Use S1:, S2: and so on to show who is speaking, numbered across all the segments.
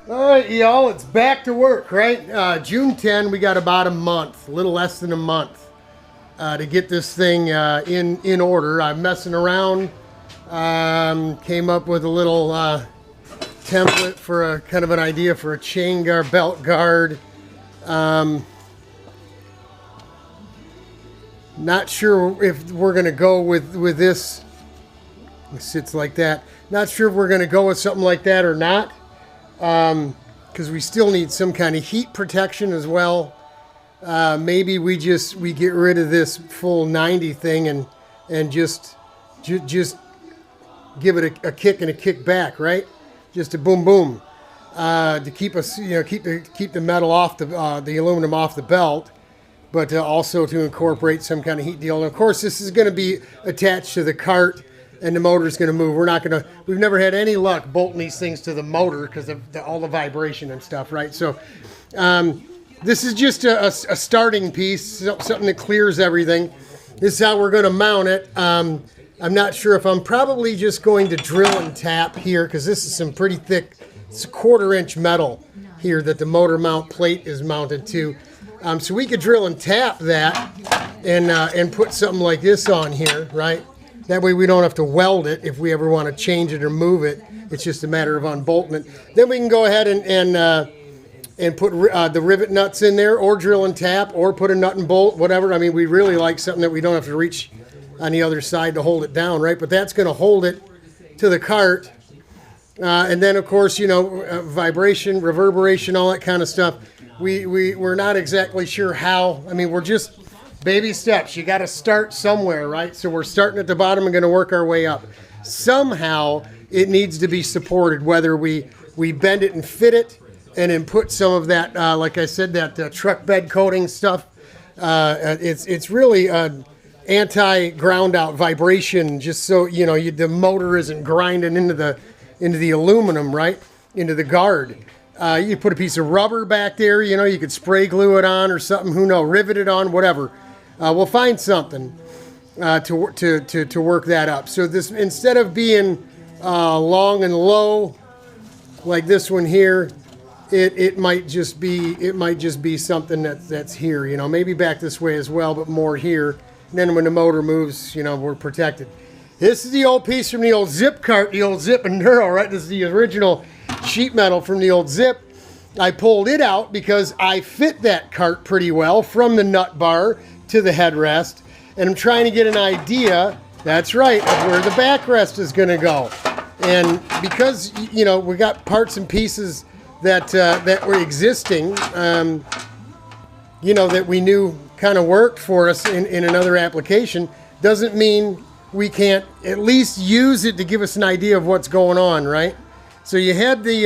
S1: All right, y'all, it's back to work, right? June 10, we got about a month, a little less than a month, to get this thing in order. I'm messing around, came up with a little template for a kind of an idea for a chain guard, belt guard. Not sure if we're going to go with this. It sits like that. Not sure if we're going to go with something like that or not. Because we still need some kind of heat protection as well. Maybe we get rid of this full 90 thing and just give it a kick and a kick back, right? Just a boom boom to keep us, keep the metal off the aluminum off the belt, but also to incorporate some kind of heat deal. And of course, this is going to be attached to the cart. And the motor's going to move. We've never had any luck bolting these things to the motor because of all the vibration and stuff, right? So this is just a starting piece, something that clears everything. This is how we're going to mount it. I'm not sure if I'm probably just going to drill and tap here because this is some pretty thick, it's a 1/4 inch metal here that the motor mount plate is mounted to. So we could drill and tap that and put something like this on here, right? That way we don't have to weld it if we ever want to change it or move it. It's just a matter of unbolting it. Then we can go ahead and put the rivet nuts in there, or drill and tap, or put a nut and bolt, whatever. I mean, we really like something that we don't have to reach on the other side to hold it down, right? But that's going to hold it to the cart. And then, of course, vibration, reverberation, all that kind of stuff. We're not exactly sure how. I mean, we're just... baby steps. You got to start somewhere, right? So we're starting at the bottom and going to work our way up. Somehow it needs to be supported, whether we bend it and fit it and then put some of that, like I said, that truck bed coating stuff. It's really anti-ground out vibration, just so the motor isn't grinding into the aluminum, right? Into the guard. You put a piece of rubber back there, you could spray glue it on or something, who knows, rivet it on, whatever. We'll find something to work that up. So this, instead of being long and low like this one here, it might just be something that's here. Maybe back this way as well, but more here. And then when the motor moves, we're protected. This is the old piece from the old Zip cart, the old Zip Enduro, right? This is the original sheet metal from the old Zip. I pulled it out because I fit that cart pretty well from the nut bar to the headrest, and I'm trying to get an idea, that's right, of where the backrest is going to go. And because we got parts and pieces that were existing, that we knew kind of worked for us in another application, doesn't mean we can't at least use it to give us an idea of what's going on, right? So you had the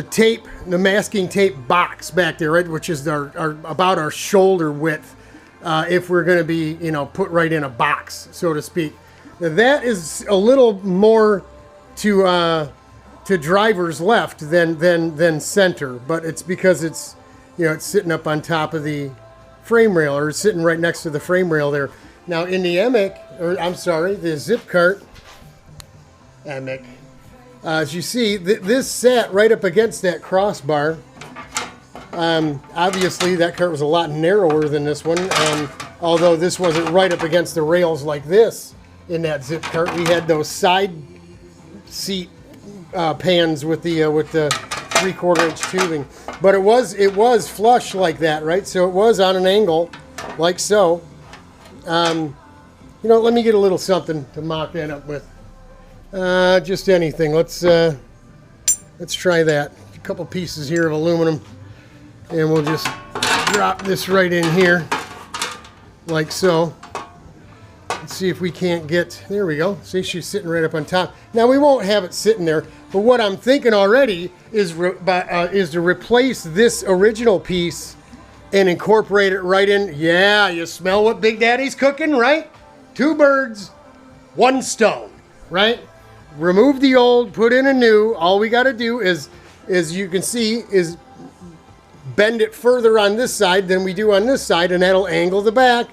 S1: tape, the masking tape box back there, right, which is about our shoulder width, if we're going to be, put right in a box, so to speak. Now, that is a little more to driver's left than center, but it's because it's it's sitting up on top of the frame rail, or it's sitting right next to the frame rail there. Now in the the Zip cart, Emic. As you see, this sat right up against that crossbar. Obviously, that cart was a lot narrower than this one, although this wasn't right up against the rails like this in that Zip cart. We had those side seat pans with the 3/4 inch tubing, but it was flush like that, right? So it was on an angle, like so. Let me get a little something to mock that up with. Just anything. Let's try that. A couple pieces here of aluminum, and we'll just drop this right in here, like so. Let's see if we can't get. There we go. See, she's sitting right up on top. Now we won't have it sitting there, but what I'm thinking already is to replace this original piece and incorporate it right in. Yeah, you smell what Big Daddy's cooking, right? 2 birds, 1 stone, right? Remove the old, put in a new. All we got to do is you can see, is bend it further on this side than we do on this side, and that'll angle the back,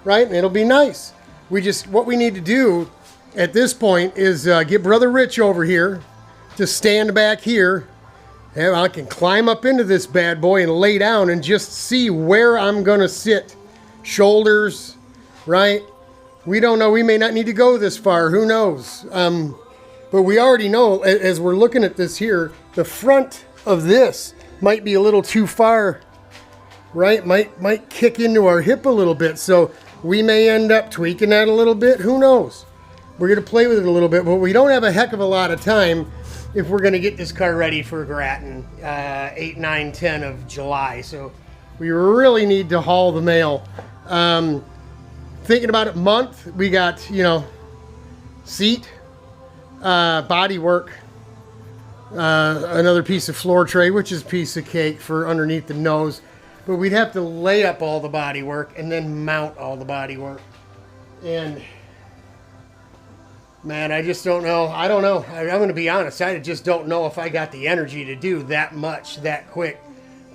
S1: right? And it'll be nice. What we need to do at this point is get Brother Rich over here to stand back here. And I can climb up into this bad boy and lay down and just see where I'm going to sit. Shoulders, right? We don't know. We may not need to go this far. Who knows? But we already know, as we're looking at this here, the front of this might be a little too far, right? Might kick into our hip a little bit. So we may end up tweaking that a little bit. Who knows? We're going to play with it a little bit, but we don't have a heck of a lot of time if we're going to get this car ready for Grattan 8, 9, 10 of July. So we really need to haul the mail. Thinking about it, month, we got, you know, seat, body work, another piece of floor tray, which is a piece of cake for underneath the nose. But we'd have to lay up all the body work and then mount all the body work. And man, I just don't know. I don't know. I'm going to be honest. I just don't know if I got the energy to do that much that quick.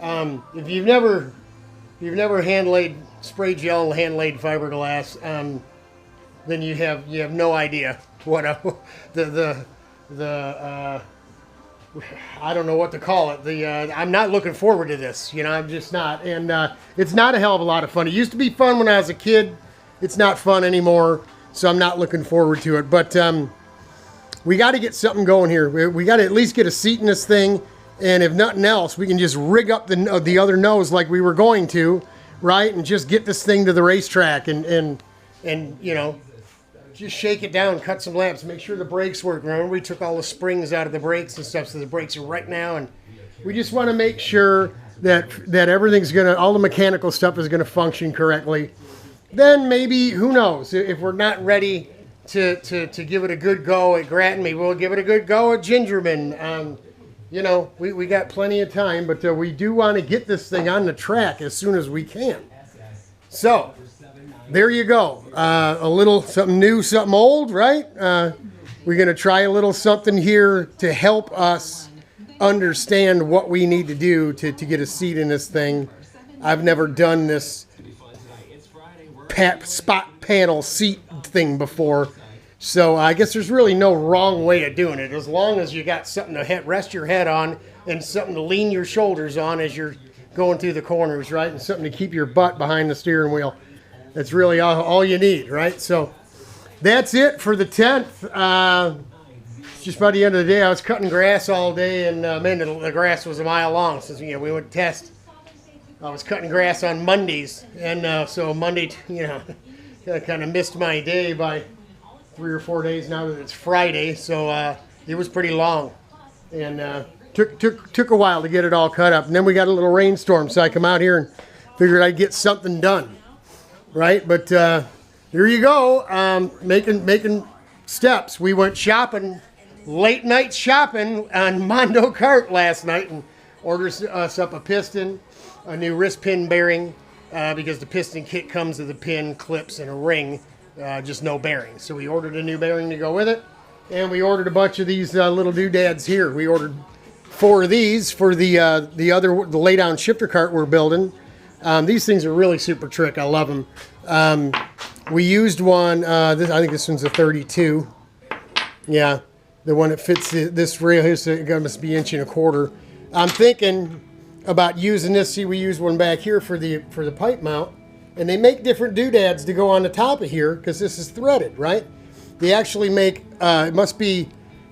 S1: If you've never hand laid spray gel, hand laid fiberglass, then you have no idea what I don't know what to call it. I'm not looking forward to this. You know, I'm just not. And it's not a hell of a lot of fun. It used to be fun when I was a kid. It's not fun anymore. So I'm not looking forward to it. But we got to get something going here. We got to at least get a seat in this thing. And if nothing else, we can just rig up the other nose like we were going to, right? And just get this thing to the racetrack and you know, just shake it down, cut some lamps, make sure the brakes work. Remember, we took all the springs out of the brakes and stuff, so the brakes are right now. And we just want to make sure that everything's all the mechanical stuff is going to function correctly. Then maybe, who knows, if we're not ready to give it a good go at Grattan, maybe we'll give it a good go at Gingerman. You know, we got plenty of time, but we do want to get this thing on the track as soon as we can. So, there you go. A little something new, something old, right? We're going to try a little something here to help us understand what we need to do to get a seat in this thing. I've never done this spot panel seat thing before. So I guess there's really no wrong way of doing it. As long as you got something to rest your head on and something to lean your shoulders on as you're going through the corners, right? And something to keep your butt behind the steering wheel. That's really all you need, right? So that's it for the 10th. Just by the end of the day, I was cutting grass all day, and man, the grass was a mile long since we went to test. I was cutting grass on Mondays, and so Monday, I kind of missed my day by 3 or 4 days now that it's Friday, so it was pretty long, and took a while to get it all cut up. And then we got a little rainstorm, so I come out here and figured I'd get something done, right? But here you go, making steps. We went shopping, late night shopping on Mondo Kart last night, and ordered us up a piston, a new wrist pin bearing, because the piston kit comes with a pin, clips, and a ring. Just no bearings. So we ordered a new bearing to go with it, and we ordered a bunch of these little doodads here. We ordered 4 of these for the lay down shifter cart we're building. These things are really super trick. I love them. We used one. I think this one's a 32. Yeah, the one that fits this rail here. So it must be 1.25 inches. I'm thinking about using this. See, we used one back here for the pipe mount. And they make different doodads to go on the top of here because this is threaded, right? They actually make, it must be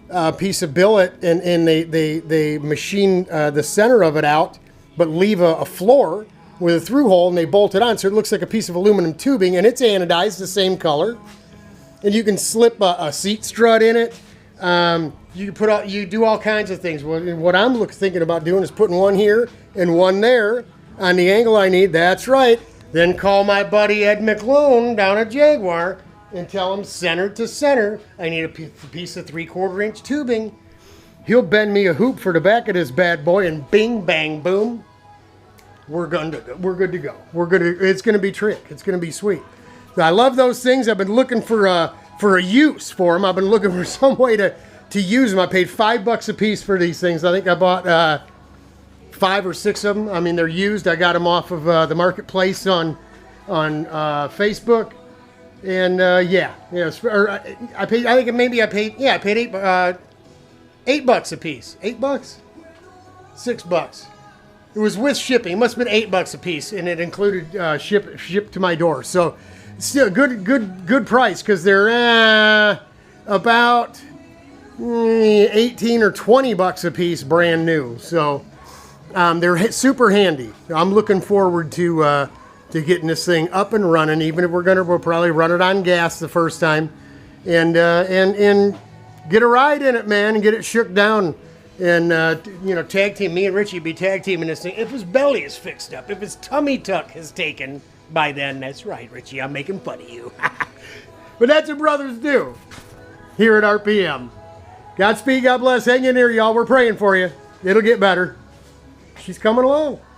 S1: a piece of billet, and they machine the center of it out, but leave a floor with a through hole, and they bolt it on so it looks like a piece of aluminum tubing, and it's anodized the same color. And you can slip a seat strut in it. You do all kinds of things. What I'm thinking about doing is putting one here and one there on the angle I need. That's right. Then call my buddy Ed McClone down at Jaguar and tell him center to center, I need a piece of 3/4 inch tubing. He'll bend me a hoop for the back of this bad boy, and bing, bang, boom. We're good to go. It's gonna be trick. It's gonna be sweet. I love those things. I've been looking for a use for them. I've been looking for some way to use them. I paid $5 a piece for these things. I think I bought 5 or 6 of them. I mean, they're used. I got them off of the marketplace on Facebook, and I paid. I think maybe I paid. Yeah, I paid $8 a piece. $8? $6. It was with shipping. It must have been $8 a piece, and it included ship to my door. So, still good price because they're about 18 or $20 a piece, brand new. So, they're super handy. I'm looking forward to getting this thing up and running. Even if we'll probably run it on gas the first time, and get a ride in it, man, and get it shook down. And, tag team. Me and Richie be tag teaming this thing. If his belly is fixed up, if his tummy tuck is taken by then, that's right, Richie, I'm making fun of you. But that's what brothers do here at RPM. Godspeed, God bless. Hang in there, y'all. We're praying for you. It'll get better. She's coming along.